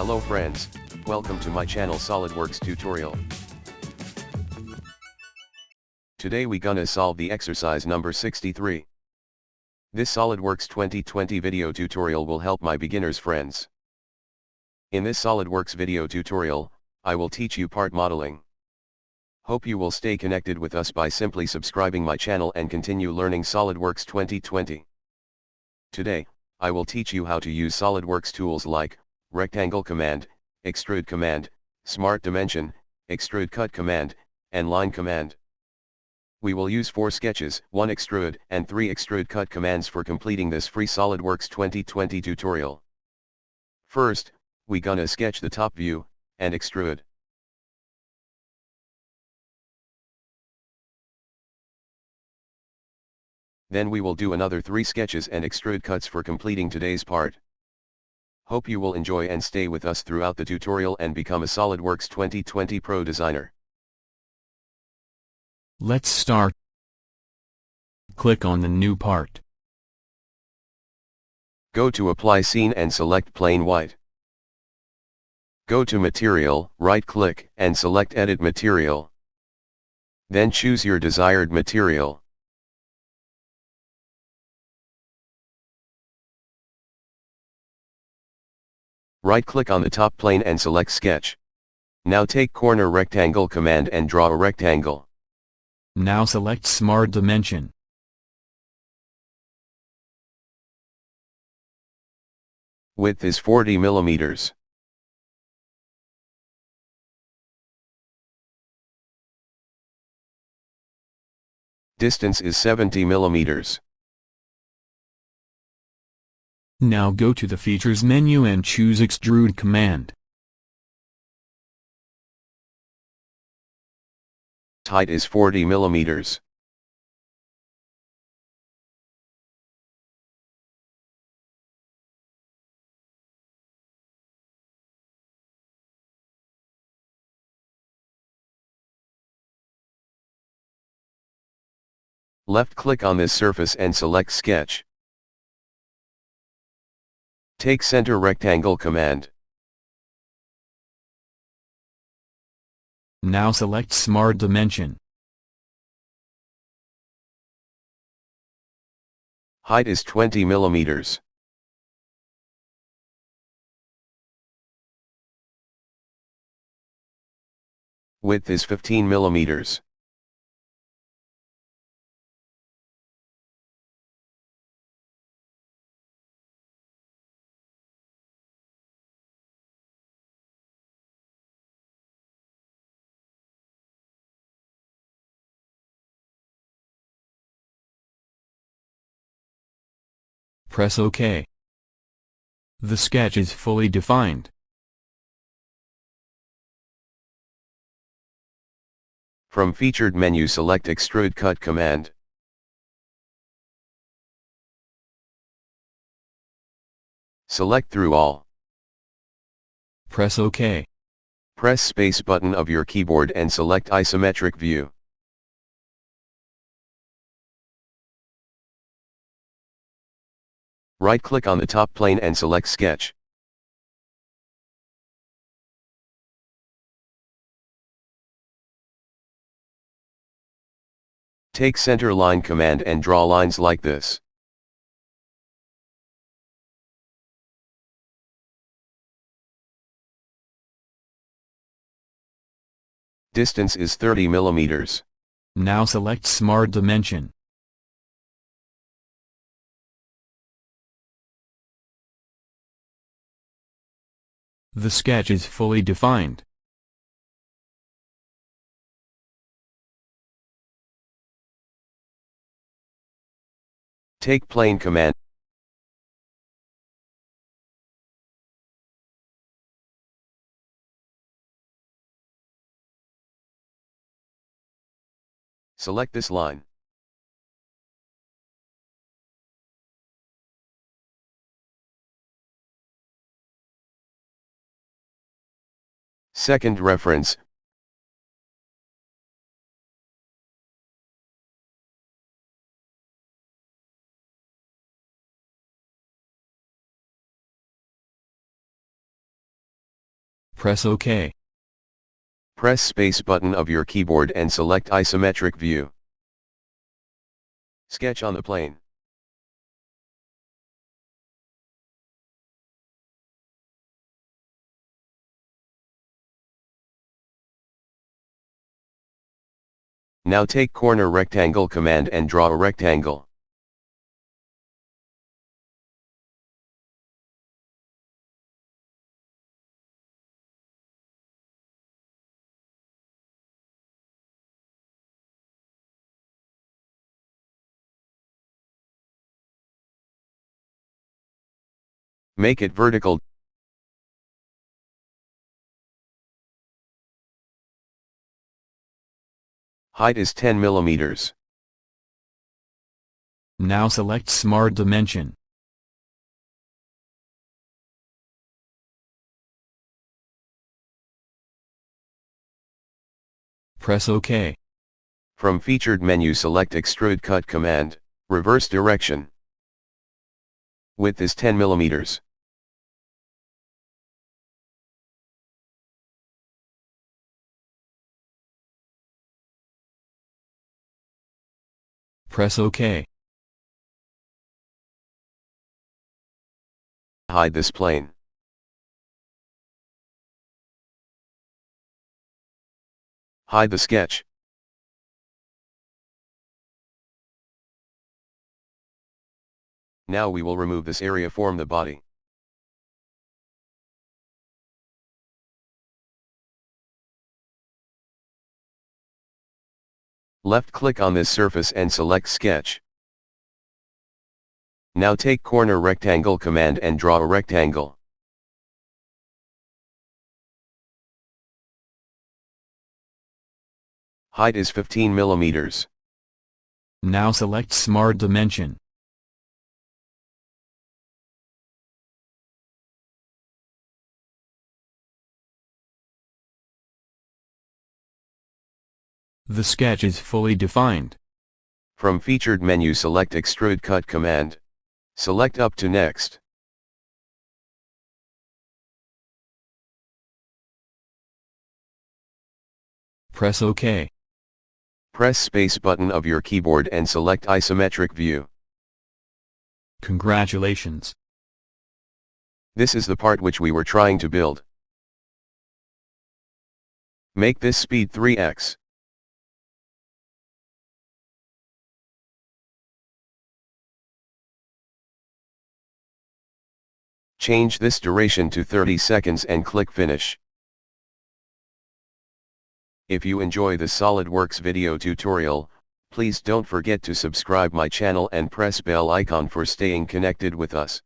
Hello friends, welcome to my channel SolidWorks tutorial. Today we gonna solve the exercise number 63. This SolidWorks 2020 video tutorial will help my beginners friends. In this SolidWorks video tutorial, I will teach you part modeling. Hope you will stay connected with us by simply subscribing my channel and continue learning SolidWorks 2020. Today, I will teach you how to use SolidWorks tools like rectangle command, extrude command, smart dimension, extrude cut command, and line command. We will use 4 sketches, 1 extrude and 3 extrude cut commands for completing this free SolidWorks 2020 tutorial. First, we gonna sketch the top view, and extrude. Then we will do another 3 sketches and extrude cuts for completing today's part. Hope you will enjoy and stay with us throughout the tutorial and become a SolidWorks 2020 Pro designer. Let's start. Click on the new part. Go to Apply Scene and select Plain White. Go to Material, right-click, and select Edit Material. Then choose your desired material. Right-click on the top plane and select Sketch. Now take corner rectangle command and draw a rectangle. Now select Smart Dimension. Width is 40 millimeters. Distance is 70 millimeters. Now go to the Features menu and choose Extrude command. Height is 40 millimeters. Left-click on this surface and select Sketch. Take Center Rectangle command. Now select Smart Dimension. Height is 20 millimeters. Width is 15 millimeters. Press OK. The sketch is fully defined. From Featured menu select Extrude Cut command. Select through all. Press OK. Press space button of your keyboard and select Isometric View. Right-click on the top plane and select Sketch. Take Center Line command and draw lines like this. Distance is 30 millimeters. Now select Smart Dimension. The sketch is fully defined. Take Plane command. Select this line. Second reference. Press OK. Press space button of your keyboard and select isometric view. Sketch on the plane. Now take corner rectangle command and draw a rectangle. Make it vertical. Height is 10 millimeters. Now select Smart Dimension. Press OK. From featured menu select Extrude Cut command, reverse direction. Width is 10 millimeters. Press OK. Hide this plane. Hide the sketch. Now we will remove this area, form the body. Left click on this surface and select sketch. Now take corner rectangle command and draw a rectangle. Height is 15 millimeters. Now select Smart Dimension. The sketch is fully defined. From featured menu select Extrude Cut command. Select up to next. Press OK. Press space button of your keyboard and select isometric view. Congratulations. This is the part which we were trying to build. Make this speed 3x. Change this duration to 30 seconds and click Finish. If you enjoy this SolidWorks video tutorial, please don't forget to subscribe my channel and press bell icon for staying connected with us.